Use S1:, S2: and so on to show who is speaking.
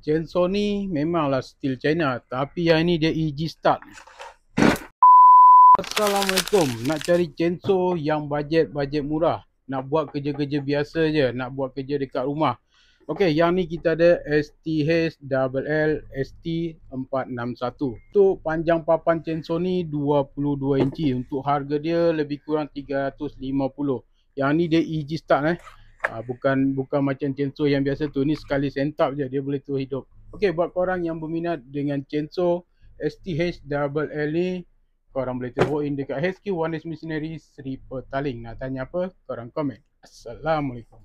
S1: chainsaw ni memanglah steel China, tapi yang ni dia EG start. Assalamualaikum. Nak cari chainsaw yang bajet murah, nak buat kerja-kerja biasa je, nak buat kerja dekat rumah. Okey, yang ni kita ada STH-LL ST461. Untuk panjang papan chainsaw ni 22 inci. Untuk harga dia lebih kurang 350. Yang ni dia EG start bukan macam chainsaw yang biasa tu. Ni sekali sentap je dia boleh terus hidup. Okey, buat korang yang berminat dengan chainsaw STH-LL ni, korang boleh terus in dekat HQ Wonders Machinery Seri Petaling. Nak tanya apa, korang komen. Assalamualaikum.